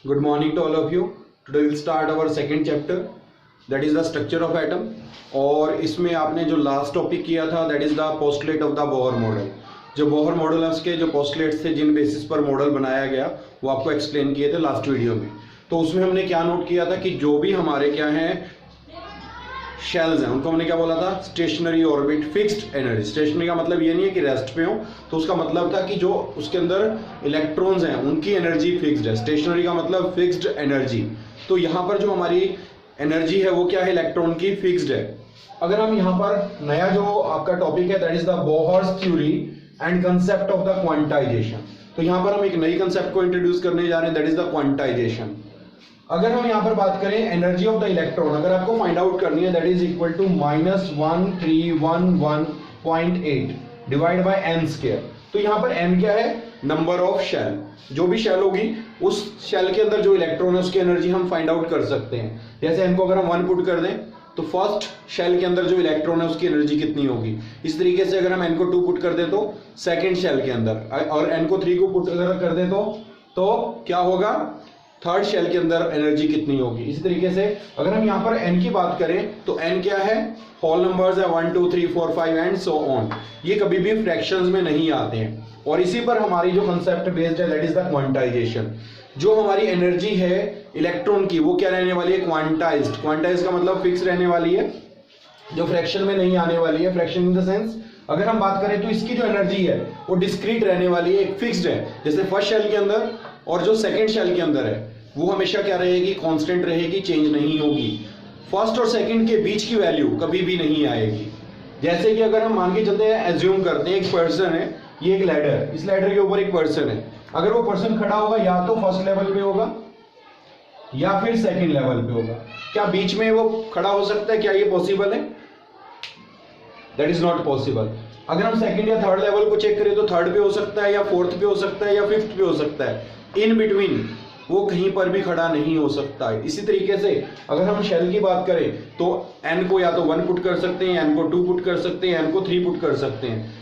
Good morning to all of you. Today we'll start our second chapter, that is the structure of atom. और इसमें आपने जो last topic किया था that is the postulate of the Bohr model. जो Bohr model है उसके जो पोस्टुलेट्स थे जिन बेसिस पर मॉडल बनाया गया वो आपको एक्सप्लेन किए थे लास्ट वीडियो में। तो उसमें हमने क्या नोट किया था कि जो भी हमारे क्या हैं शेल्स हैं उनको हमने क्या बोला था, stationary orbit fixed energy. Stationary का मतलब ये नहीं है कि रेस्ट पे हो, तो उसका मतलब था कि जो उसके अंदर इलेक्ट्रॉन्स हैं उनकी एनर्जी फिक्स्ड है। स्टेशनरी का मतलब फिक्स्ड एनर्जी। तो यहाँ पर जो हमारी एनर्जी है वो क्या है, इलेक्ट्रॉन की फिक्स्ड है। अगर हम यहाँ पर नया जो आपका टॉपिक है that is the Bohr's theory and concept of the quantization, तो यहाँ पर हम एक नई कंसेप्ट को इंट्रोड्यूस करने जा रहे हैं दैट इज द क्वांटाइजेशन। अगर हम यहाँ पर बात करें एनर्जी ऑफ द इलेक्ट्रॉन, अगर आपको फाइंड आउट करनी है that is equal to -1311.8 divide by n square. तो यहाँ पर n क्या है, नंबर ऑफ शेल। जो भी शेल होगी उस शेल के अंदर जो इलेक्ट्रॉन है उसकी एनर्जी हम फाइंड आउट कर सकते हैं। जैसे n को अगर हम 1 पुट कर दें तो फर्स्ट शेल के अंदर जो इलेक्ट्रॉन है उसकी एनर्जी कितनी होगी। इस तरीके से अगर हम n को 2 पुट कर दें तो सेकेंड शेल के अंदर, और n को 3 को पुट अगर कर दें तो क्या होगा, थर्ड शेल के अंदर एनर्जी कितनी होगी। इसी तरीके से अगर हम यहाँ पर n की बात करें तो n क्या है, होल नंबर्स है 1 2 3 4 5 एंड सो ऑन। ये कभी भी फ्रैक्शंस में नहीं आते हैं। और इसी पर हमारी जो कंसेप्ट बेस्ड है दैट इज द क्वांटाइजेशन। जो हमारी एनर्जी है इलेक्ट्रॉन की वो क्या रहने वाली है, क्वांटाइज्ड। क्वांटाइज्ड का मतलब फिक्स रहने वाली है, जो फ्रैक्शन में नहीं आने वाली है। फ्रैक्शन इन द सेंस अगर हम बात करें तो इसकी जो एनर्जी है वो डिस्क्रीट रहने वाली है, एक फिक्स्ड है। जैसे फर्स्ट शेल के अंदर और जो सेकंड शेल के अंदर है वो हमेशा क्या रहेगी, कांस्टेंट रहेगी, चेंज नहीं होगी। फर्स्ट और सेकंड के बीच की वैल्यू कभी भी नहीं आएगी। जैसे कि अगर हम मान के चलते हैं, एज्यूम करते हैं एक पर्सन है, ये एक लैडर है, इस लैडर के ऊपर एक पर्सन है। अगर वो पर्सन खड़ा होगा या तो फर्स्ट लेवल पे होगा या फिर सेकंड लेवल पे होगा। क्या बीच में वो खड़ा हो सकता है, क्या ये पॉसिबल है? That is not possible. अगर हम सेकंड या थर्ड लेवल को चेक करें तो थर्ड पे हो सकता है या फोर्थ पे हो सकता है या फिफ्थ पे हो सकता है। इन बिटवीन वो कहीं पर भी खड़ा नहीं हो सकता है। इसी तरीके से अगर हम शेल की बात करें तो n को या तो 1 पुट कर सकते हैं, n को 2 पुट कर सकते हैं, n को 3 पुट कर सकते हैं।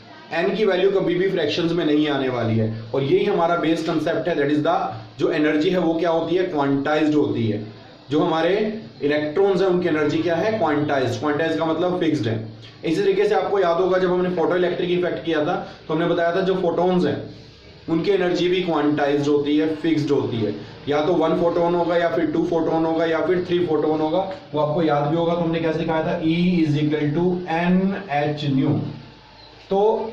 n की वैल्यू कभी भी फ्रैक्शंस में नहीं आने वाली है। और यही हमारा बेस कंसेप्ट है दैट इज द, जो एनर्जी है वो क्या होती है, क्वांटाइज्ड होती है। जो हमारे इलेक्ट्रॉन्स हैं उनकी एनर्जी क्या है, क्वांटाइज्ड। क्वांटाइज्ड का मतलब फिक्स्ड है। इसी तरीके से आपको याद होगा जब हमने फोटो इलेक्ट्रिक इफेक्ट किया था तो हमने बताया था जो फोटोन्स हैं उनकी एनर्जी भी क्वांटाइज्ड होती है, फिक्स्ड होती है। या तो 1 फोटोन होगा या फिर 2 फोटोन होगा या फिर 3 फोटोन होगा। वो आपको याद भी होगा, तो हमने कैसे लिखा था, E is equal to NH nu. तो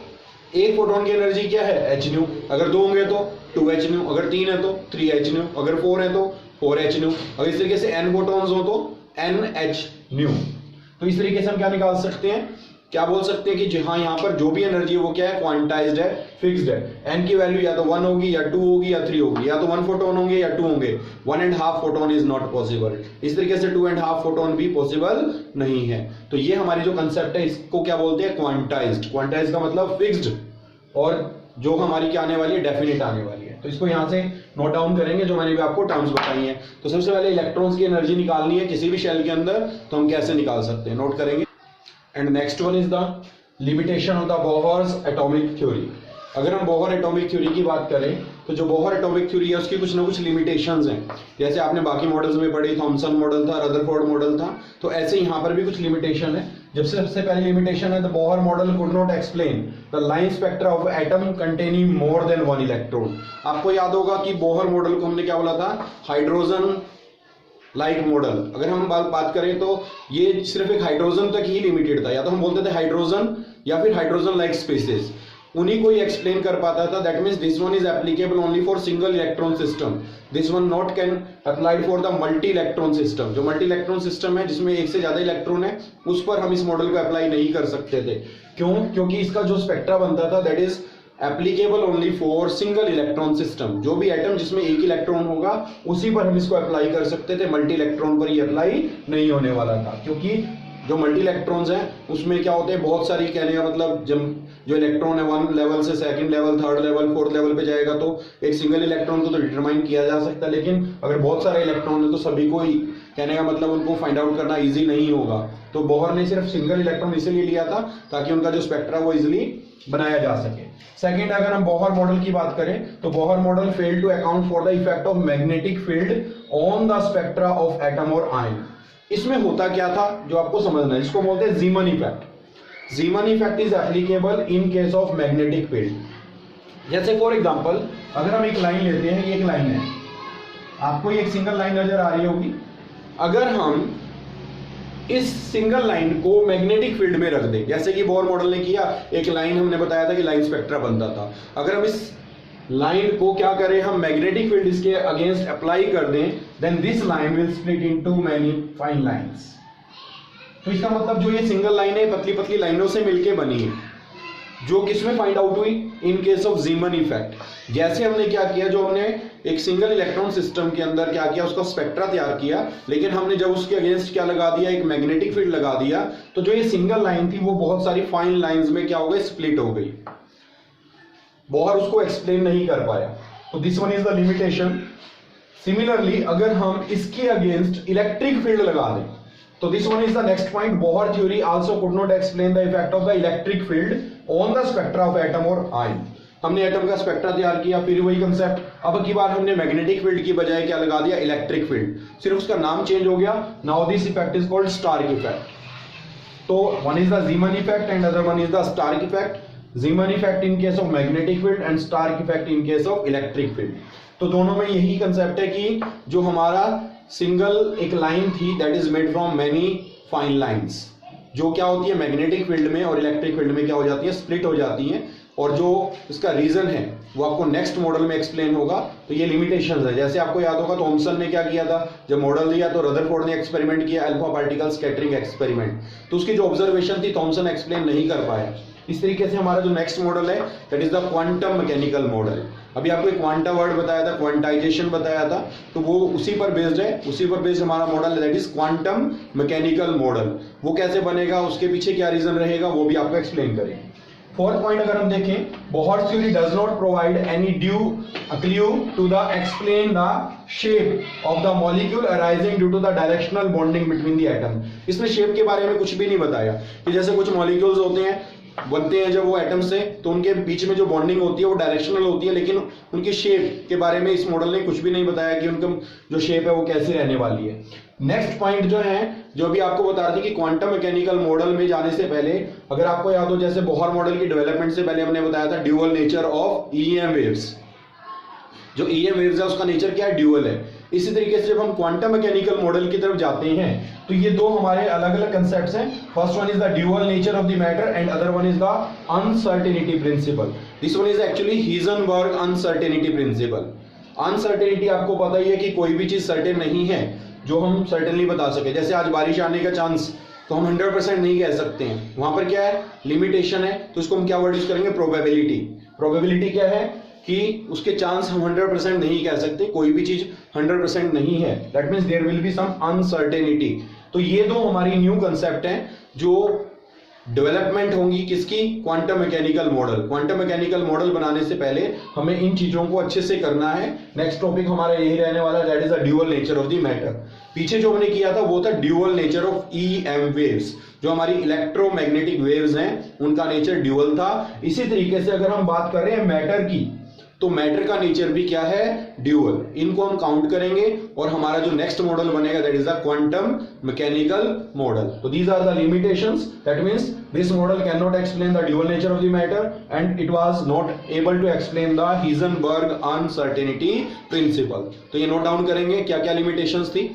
एक फोटोन की एनर्जी क्या है, h न्यू। अगर 2 होंगे तो 2h न्यू, अगर 3 है तो 3h न्यू, अगर 4 है तो 4h न्यू, अगर इस तरीके से n फोटोन्स हो तो NH न्यू। तो इस तरीके से हम क्या निकाल सकते हैं, क्या बोल सकते हैं कि जी हाँ, यहाँ पर जो भी एनर्जी है वो क्या है, क्वांटाइज्ड है, फिक्स्ड है। n की वैल्यू या तो 1 होगी या 2 होगी या 3 होगी, या तो 1 फोटोन होंगे या 2 होंगे। 1.5 फोटोन इज नॉट पॉसिबल। इस तरीके से 2.5 फोटोन भी पॉसिबल नहीं है। तो ये हमारी जो कंसेप्ट है इसको क्या बोलते हैं, क्वांटाइज्ड। क्वांटाइज्ड का मतलब फिक्स्ड, और जो हमारी क्या आने वाली है, डेफिनेट आने वाली है। तो इसको यहाँ से नोट डाउन करेंगे जो मैंने भी आपको टर्म्स बताई हैं। तो सबसे पहले इलेक्ट्रॉन्स की एनर्जी निकालनी है किसी भी शेल के अंदर, तो हम कैसे निकाल सकते हैं, नोट करेंगे। And next one is the limitation of the Bohr's atomic theory. अगर हम बोहर एटॉमिक थ्योरी की बात करें तो जो बोहर एटॉमिक थ्योरी है उसकी कुछ ना कुछ लिमिटेशंस हैं। जैसे आपने बाकी मॉडल्स में पढ़ी, थॉमसन मॉडल था, रदरफोर्ड मॉडल था, तो ऐसे यहाँ पर भी कुछ लिमिटेशन है। जब सबसे पहली लिमिटेशन है, the Bohr model could not explain the line spectra of atom containing more than 1 electron. आपको याद होगा कि बोहर मॉडल को हमने क्या बोला था, हाइड्रोजन लाइक मॉडल। अगर हम बात करें तो ये सिर्फ एक हाइड्रोजन तक ही लिमिटेड था, या तो हम बोलते थे हाइड्रोजन या फिर हाइड्रोजन लाइक स्पेसेस, उन्हीं को ही एक्सप्लेन कर पाता था। That means this one is applicable only for single electron system, this one not can applied for the multi electron system. जो मल्टी इलेक्ट्रॉन सिस्टम है जिसमें एक से ज्यादा इलेक्ट्रॉन है उस पर हम इस मॉडल को अप्लाई नहीं कर सकते थे। क्यों? क्योंकि इसका जो स्पेक्ट्रा बनता था that is applicable only for single electron system. जो भी एटम जिसमें एक इलेक्ट्रॉन होगा उसी पर हम इसको अप्लाई कर सकते थे, मल्टी इलेक्ट्रॉन पर ये अप्लाई नहीं होने वाला था। क्योंकि जो मल्टी इलेक्ट्रॉन्स हैं उसमें क्या होते हैं, बहुत सारी, कहने का मतलब जब जो इलेक्ट्रॉन है 1 लेवल से second level, third level, fourth level पे जाएगा तो एक सिंगल इलेक्ट्रॉन को तो डिटरमाइन किया जा सकता है, लेकिन अगर बहुत सारे इलेक्ट्रॉन है तो सभी को ही, कहने का मतलब उनको फाइंड आउट करना इजी नहीं होगा। तो बोहर ने सिर्फ सिंगल इलेक्ट्रॉन इसीलिए लिया था ताकि उनका जो स्पेक्ट्रा वो इजिली बनाया जा सके। सेकंड, अगर हम बोहर मॉडल की बात करें तो Bohr model failed to account for the effect of magnetic field on the spectra of atom और आयन। इसमें होता क्या था जो आपको समझना है, जिसको बोलते हैं जीमन effect. Zeeman effect is applicable in case of magnetic field. जैसे फॉर एग्जांपल अगर हम एक लाइन लेते हैं, ये एक लाइन है, आपको ये एक सिंगल लाइन नजर आ रही होगी। अगर हम इस सिंगल लाइन को मैग्नेटिक फील्ड में रख दें, जैसे कि बोहर मॉडल ने किया, एक लाइन हमने बताया था कि लाइन स्पेक्ट्रा बनता था। अगर हम इस लाइन को क्या करें, हम मैग्नेटिक फील्ड इसके अगेंस्ट अप्लाई कर दें, then this line will split into many fine lines. तो इसका मतलब जो ये सिंगल लाइन है पतली पतली लाइनों से मिलके बनी है, जो किसमें फाइंड आउट हुई, इन केस ऑफ जीमन इफेक्ट। जैसे हमने क्या किया, जो हमने एक सिंगल इलेक्ट्रॉन सिस्टम के अंदर क्या किया, उसका स्पेक्ट्रा तैयार किया, लेकिन हमने जब उसके अगेंस्ट क्या लगा दिया, एक मैग्नेटिक फील्ड लगा दिया, तो जो ये सिंगल लाइन थी वो बहुत सारी फाइन लाइंस में क्या हो गई, स्प्लिट हो गई। बोहर उसको एक्सप्लेन नहीं कर पाया, तो this one is the limitation. Similarly अगर हम इसके अगेंस्ट इलेक्ट्रिक फील्ड लगा दें, तो this one is the next point. Bohr theory also could not explain the effect of the electric field on the spectra of atom और ion. हमने atom का spectra तैयार किया, फिर वही कंसेप्ट, अब की बार हमने मैग्नेटिक फील्ड की बजाय क्या लगा दिया, इलेक्ट्रिक फील्ड, सिर्फ उसका नाम चेंज हो गया। Now this effect is called Stark effect. तो one is the Zeeman effect and other one is the Stark effect. Zeeman effect in case of magnetic field and Stark effect in case of electric field. तो दोनों में यही concept है कि जो हमारा single एक लाइन थी that is made from many fine lines, जो क्या होती है मैग्नेटिक फील्ड में और इलेक्ट्रिक फील्ड में क्या हो जाती है, स्प्लिट हो जाती है। और जो इसका रीजन है वो आपको नेक्स्ट मॉडल में एक्सप्लेन होगा। तो ये लिमिटेशंस है, जैसे आपको याद होगा थॉमसन ने क्या किया था, जब मॉडल दिया तो रदरफोर्ड ने एक्सपेरिमेंट किया, अल्फा पार्टिकल स्कैटरिंग एक्सपेरिमेंट, तो उसकी जो ऑब्जर्वेशन थी थॉमसन एक्सप्लेन नहीं कर पाया। इस तरीके से हमारा जो नेक्स्ट मॉडल है that is the quantum mechanical model. अभी आपको एक क्वांटा वर्ड बताया था, क्वांटाइजेशन बताया था, तो वो उसी पर बेस्ड है, उसी पर बेस्ड हमारा model that is quantum mechanical model. वो कैसे बनेगा, उसके पीछे क्या रीजन रहेगा, वो भी आपको एक्सप्लेन करेंगे। फोर्थ पॉइंट अगर हम देखें, Bohr theory does not provide any clue to the explain the shape of the molecule arising due to the directional bonding between the atom. इसने शेप के बारे में कुछ भी नहीं बताया कि जैसे कुछ मॉलिक्यूल्स होते हैं, बनते हैं जब वो एटम से, तो उनके बीच में जो बॉन्डिंग होती है वो डायरेक्शनल होती है, लेकिन उनकी शेप के बारे में इस मॉडल ने कुछ भी नहीं बताया कि उनका जो शेप है वो कैसे रहने वाली है। नेक्स्ट पॉइंट जो है, जो भी आपको बता रहे थे कि क्वांटम मैकेनिकल मॉडल में जाने से पहले, अगर आपको याद हो, जैसे बोहर मॉडल की डेवलपमेंट से पहले हमने बताया था dual nature of EM waves. जो ईएम वेव्स है उसका नेचर क्या है, ड्यूअल है। इसी तरीके से जब हम क्वांटम मैकेनिकल मॉडल की तरफ जाते हैं तो ये दो हमारे अलग अलग कंसेप्ट्स हैं। First one is the dual nature of the matter and other one is the uncertainty principle. This one is actually Heisenberg uncertainty principal. Uncertainty आपको पता ही है कि कोई भी चीज सर्टेन नहीं है जो हम सर्टेनली बता सके। जैसे आज बारिश आने का चांस तो हम 100% नहीं कह सकते हैं, वहां पर क्या है, लिमिटेशन है, तो इसको हम क्या वर्ड यूज करेंगे, प्रोबेबिलिटी। प्रोबेबिलिटी क्या है कि उसके चांस हम 100% नहीं कह सकते, कोई भी चीज 100% नहीं है, that means there will be some uncertainty. तो ये दो हमारी न्यू कंसेप्ट हैं जो डेवलपमेंट होंगी किसकी, quantum mechanical model. Quantum mechanical model बनाने से पहले हमें इन चीजों को अच्छे से करना है। नेक्स्ट टॉपिक हमारा यही रहने वाला है, that is the dual nature of the matter. पीछे जो हमने किया था वो था dual nature of EM waves, जो हमारी इलेक्ट्रोमैग्नेटिक वेव्स हैं उनका नेचर ड्यूअल था। इसी तरीके से अगर हम बात करें मैटर की, तो मैटर का नेचर भी क्या है, ड्यूअल। इनको हम काउंट करेंगे और हमारा जो नेक्स्ट मॉडल बनेगा that is the quantum mechanical model. तो these are the limitations, that means this model can not explain the dual nature of the matter and it was not able to explain the Heisenberg uncertainty principle. तो ये note down करेंगे क्या क्या limitations थी।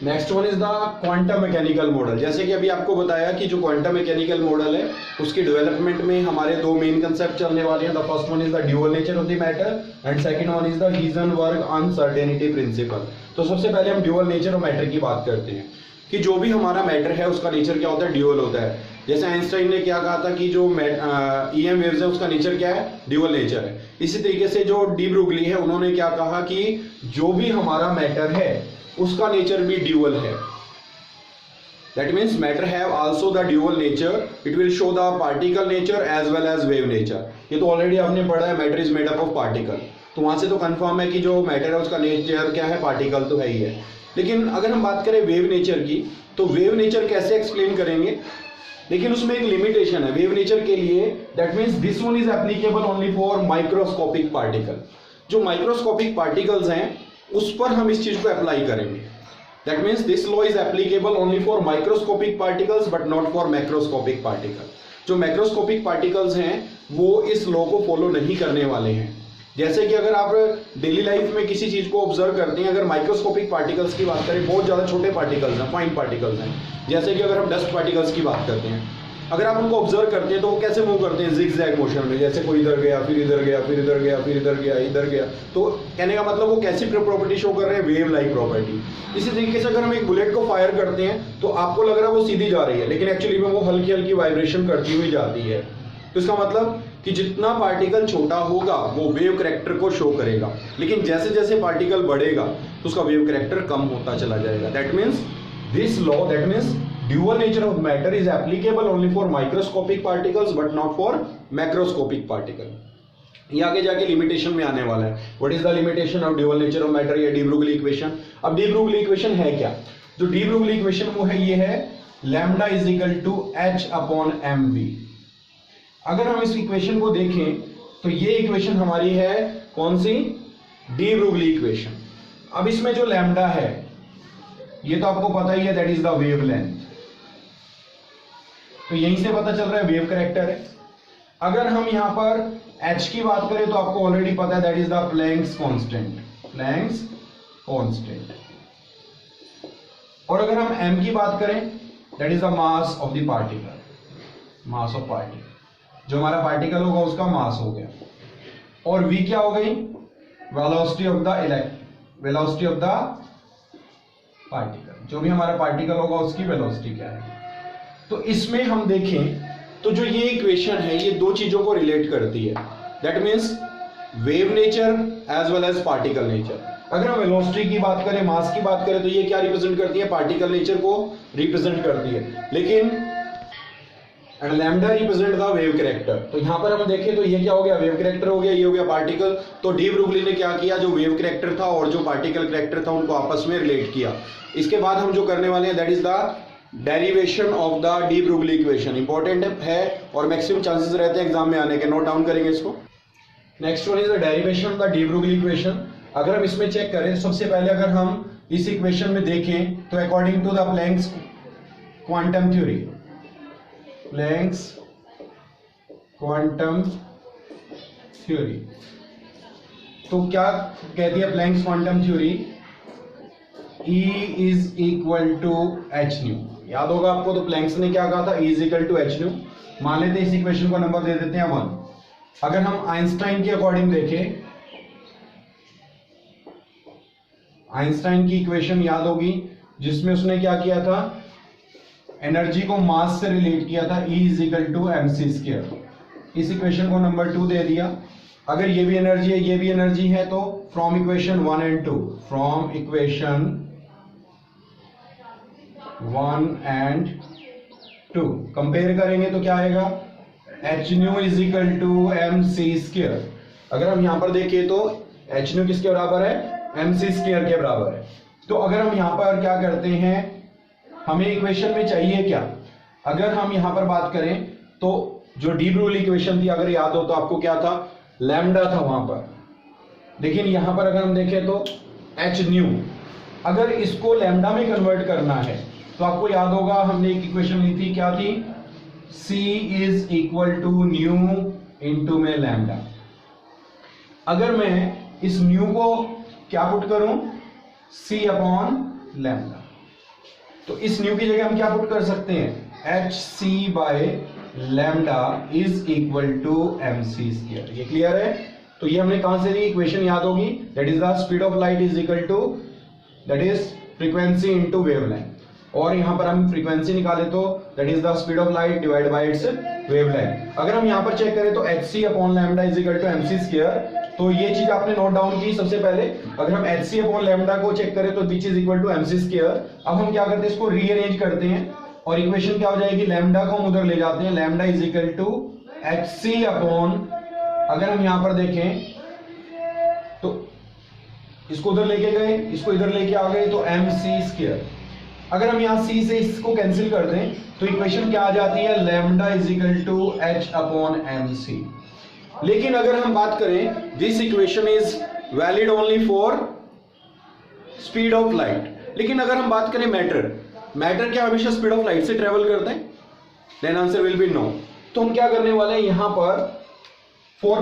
Next one is the quantum mechanical model. जैसे कि अभी आपको बताया कि जो क्वांटम मैकेनिकल मॉडल है उसकी डेवलपमेंट में हमारे दो मेन कंसेप्ट चलने वाले हैं। The first one is the dual nature of the matter and second one is the Heisenberg uncertainty principle. तो सबसे पहले हम ड्यूअल नेचर ऑफ मैटर की बात करते हैं कि जो भी हमारा मैटर है उसका नेचर क्या होता है, ड्यूअल होता है। जैसे आइंस्टाइन ने क्या कहा था कि जो ईएम वेव्स है उसका नेचर क्या है, ड्यूअल नेचर है। इसी तरीके से जो डी ब्रुगली है उन्होंने क्या कहा कि जो भी हमारा मैटर है उसका नेचर भी ड्यूअल है। That means matter have also the dual nature. It will show the particle nature as well as wave nature. ये तो ऑलरेडी आपने पढ़ा है, matter is made up of particle, तो वहां से तो कंफर्म है कि जो मैटर है उसका नेचर क्या है, पार्टिकल तो है ही है। लेकिन अगर हम बात करें वेव नेचर की, तो वेव नेचर कैसे एक्सप्लेन करेंगे, लेकिन उसमें एक लिमिटेशन है वेव नेचर के लिए, that means this one is applicable only for microscopic particle. जो माइक्रोस्कोपिक पार्टिकल्स हैं उस पर हम इस चीज को अप्लाई करेंगे। That means this law is applicable only for microscopic particles but not for macroscopic particle. जो मैक्रोस्कोपिक पार्टिकल्स हैं वो इस लॉ को फॉलो नहीं करने वाले हैं। जैसे कि अगर आप डेली लाइफ में किसी चीज को ऑब्जर्व करते हैं, अगर माइक्रोस्कोपिक पार्टिकल्स की बात करें, बहुत ज्यादा छोटे पार्टिकल्स हैं, फाइन पार्टिकल्स हैं, जैसे कि अगर हम डस्ट पार्टिकल्स की बात करते हैं, अगर आप उनको ऑब्जर्व करते हैं तो वो कैसे मूव करते हैं, जिगजैग मोशन में, जैसे कोई इधर गया फिर इधर गया फिर इधर गया फिर इधर गया इधर गया। तो कहने का मतलब वो कैसी प्रॉपर्टी शो कर रहे हैं, वेव लाइक प्रॉपर्टी। इसी तरीके से अगर हम एक बुलेट को फायर करते हैं तो आपको लग रहा है वो सीधी जा रही है, लेकिन एक्चुअली में वो हल्की हल्की वाइब्रेशन करती हुई जाती है। तो इसका मतलब कि जितना पार्टिकल छोटा होगा वो वेव करैक्टर को शो करेगा, लेकिन जैसे जैसे पार्टिकल बढ़ेगा तो उसका वेव करैक्टर कम होता चला जाएगा। That means this law, that means dual nature of matter is applicable only for microscopic particles but not for macroscopic particle. ये आगे जाके लिमिटेशन में आने वाला है। What is the limitation of dual nature of matter, या D Broglie equation. अब D Broglie equation है क्या? जो डी ब्रुगली इक्वेशन वो है, ये है lambda is equal to H upon M V. अगर हम इस इक्वेशन को देखें तो ये इक्वेशन हमारी है कौन सी, डी ब्रुगली इक्वेशन। अब इसमें जो लैम्डा है ये तो आपको पता ही है, दैट इज द वेवलेंथ। तो यहीं से पता चल रहा है वेव करैक्टर है। अगर हम यहां पर h की बात करें तो आपको ऑलरेडी पता है, that is the Planck's constant, Planck's constant. और अगर हम m की बात करें, that is the mass of the particle, mass of particle. जो हमारा पार्टिकल होगा उसका मास हो गया। और v क्या हो गई, velocity of the velocity of the particle. जो भी हमारा पार्टिकल होगा उसकी वेलोसिटी क्या है। तो इसमें हम देखें तो जो ये इक्वेशन है ये दो चीजों को रिलेट करती है, that means wave nature as well as particle nature. अगर हम वेलोसिटी की बात करें, मास की बात करें, तो ये क्या रिप्रेजेंट करती है, पार्टिकल नेचर को रिप्रेजेंट करती है। लेकिन and lambda represent the wave character. तो यहां पर हम देखें तो ये क्या हो गया, वेव करैक्टर हो गया, ये हो गया पार्टिकल। तो डी ब्रुगली ने क्या किया, जो वेव करैक्टर था और जो पार्टिकल करैक्टर था उनको आपस में रिलेट किया। इसके बाद हम जो करने वाले हैं that is the derivation of the de Broglie equation. Important है और मैक्सिमम चांसेस रहते हैं एग्जाम में आने के, नोट डाउन करेंगे इसको। Next one is the derivation of the de Broglie equation. अगर हम इसमें चेक करें, सबसे पहले अगर हम इस इक्वेशन में देखें तो according to the Planck's quantum theory, Planck's quantum theory, तो क्या कहती है Planck's quantum theory, E is equal to H nu. याद होगा आपको, तो प्लैंक्स ने क्या कहा था, E is equal to H nu. मान लेते हैं इस इक्वेशन को नंबर दे देते हैं 1। अगर हम आइंस्टाइन के अकॉर्डिंग देखें, आइंस्टाइन की इक्वेशन याद होगी जिसमें उसने क्या किया था, एनर्जी को मास से रिलेट किया था, E is equal to mc square. इस इक्वेशन को नंबर 2 दे दिया। अगर ये भी एनर्जी है ये भी एनर्जी है, तो from equation 1 and 2, from equation 1 and 2 compare करेंगे तो क्या आएगा, H nu is equal to M C square. अगर हम यहां पर देखें तो एच न्यू किसके बराबर है, एम सी स्क्वायर के बराबर है। तो अगर हम यहां पर क्या करते हैं, हमें इक्वेशन में चाहिए क्या, अगर हम यहां पर बात करें तो जो डी ब्रुगली इक्वेशन थी, अगर याद हो तो आपको क्या था, लैम्डा था वहां पर। लेकिन यहां पर अगर हम देखें तो एच न्यू, अगर इसको लैम्डा में कन्वर्ट करना है तो आपको याद होगा हमने एक इक्वेशन ली थी, क्या थी, C is equal to nu into में लैम्डा। अगर मैं इस न्यू को क्या पुट करूं, C अपॉन लैम्डा, तो इस न्यू की जगह हम क्या पुट कर सकते हैं, H C by lambda is equal to M C square. ये क्लियर है। तो ये हमने कहां से ली, इक्वेशन याद होगी, that is the speed of light is equal to, that is frequency into wavelength. और यहां पर हम फ्रीक्वेंसी निकाले तो that is the speed of light divide by its wavelength. अगर हम यहां पर चेक करें तो H C upon lambda is equal to M C square. तो ये चीज आपने नोट डाउन की सबसे पहले। अगर हम एच सी अपॉन लैम्डा को चेक करें तो which is equal to M C square. अब हम क्या करते हैं, इसको रीअरेंज करते हैं और इक्वेशन क्या हो जाएगी, लैम्डा को हम उधर ले जाते हैं, lambda is equal to H C upon, अगर हम यहां पर देखें तो इसको उधर लेके गए, इसको इधर लेके आ गए, तो एम सी स्क्वायर। अगर हम यहाँ c से इसको कैंसिल कर दें तो इक्वेशन क्या आ जाती है, lambda is equal to h upon mc। लेकिन अगर हम बात करें this equation is valid only for speed of light, लेकिन अगर हम बात करें मैटर क्या हमेशा स्पीड ऑफ लाइट से ट्रेवल करता है, then answer will be no. तो हम क्या करने वाले हैं, यहां पर for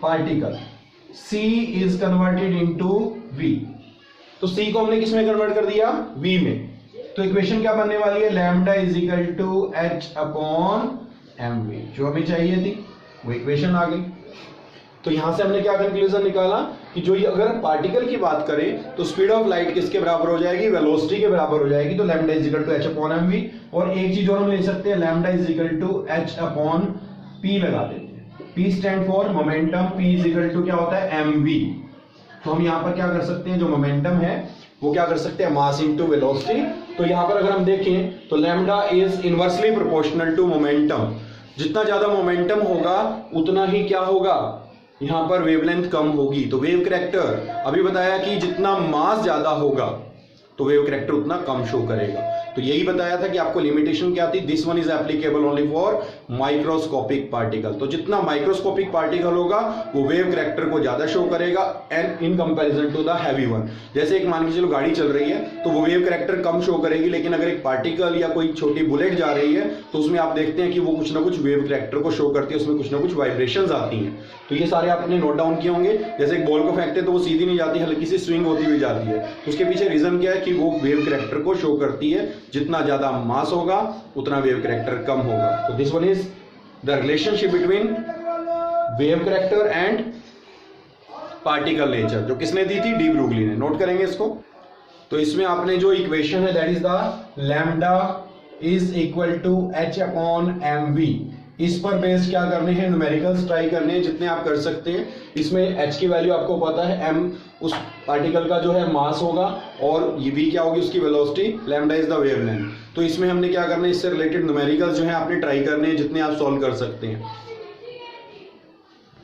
particle c is converted into v, तो c को हमने किस में कन्वर्ट कर दिया, v में। तो इक्वेशन क्या बनने वाली है, lambda is equal to h upon mv, जो हमें चाहिए थी वो इक्वेशन आ गई। तो यहां से हमने क्या कंक्लूजन निकाला कि जो ये अगर पार्टिकल की बात करें तो स्पीड ऑफ लाइट किसके बराबर हो जाएगी, वेलोसिटी के बराबर हो जाएगी। तो lambda is equal to h upon mv, और एक चीज और हम ले सकते हैं, lambda is equal to h upon p लगा देते हैं। p stand for momentum, p is equal to क्या होता है, mv। तो हम यहां पर क्या कर सकते हैं, जो मोमेंटम है वो क्या कर सकते हैं, मास इनटू वेलोसिटी। तो यहां पर अगर हम देखें तो lambda is inversely proportional to momentum, जितना ज्यादा मोमेंटम होगा उतना ही क्या होगा, यहां पर वेवलेंथ कम होगी। तो वेव करैक्टर अभी बताया कि जितना मास ज्यादा होगा तो वेव करैक्टर उतना कम शो करेगा। तो यही बताया था कि आपको लिमिटेशन क्या थी, this one is applicable only for microscopic particle. तो जितना माइक्रोस्कोपिक पार्टिकल होगा वो वेव करैक्टर को ज्यादा शो करेगा and in comparison to the heavy one. जैसे एक मान के चलो गाड़ी चल रही है तो वो वेव करैक्टर कम शो करेगी, लेकिन अगर एक पार्टिकल या कोई छोटी बुलेट जा रही है तो उसमें आप देखते हैं कि वो कुछ ना कुछ वेव करैक्टर को शो करती है, उसमें कुछ ना कुछ वाइब्रेशंस आती हैं। तो ये सारे आपने नोट डाउन किए होंगे। जैसे एक बॉल को फेंकते हैं तो वो सीधी नहीं जाती, हल्की सी स्विंग होती हुई जाती है। तो उसके पीछे रीजन क्या है कि वो वेव करैक्टर को शो करती है, जितना ज्यादा मास होगा उतना वेव करैक्टर कम होगा। तो this one is the relationship between wave character and particle nature, जो किसने दी थी, डी ब्रूगली ने। नोट करेंगे इसको। तो इसमें आपने जो इक्वेशन है that is the lambda is equal to h upon mv, इस पर बेस्ड क्या करने हैं, न्यूमेरिकल्स ट्राई करने हैं जितने आप कर सकते हैं। इसमें h की वैल्यू आपको पता है, m उस पार्टिकल का जो है मास होगा और ये v क्या होगी, उसकी velocity, lambda is the wavelength. तो इसमें हमने क्या करना है, इससे रिलेटेड न्यूमेरिकल्स जो है आपने ट्राई करने हैं जितने आप सॉल्व कर सकते हैं।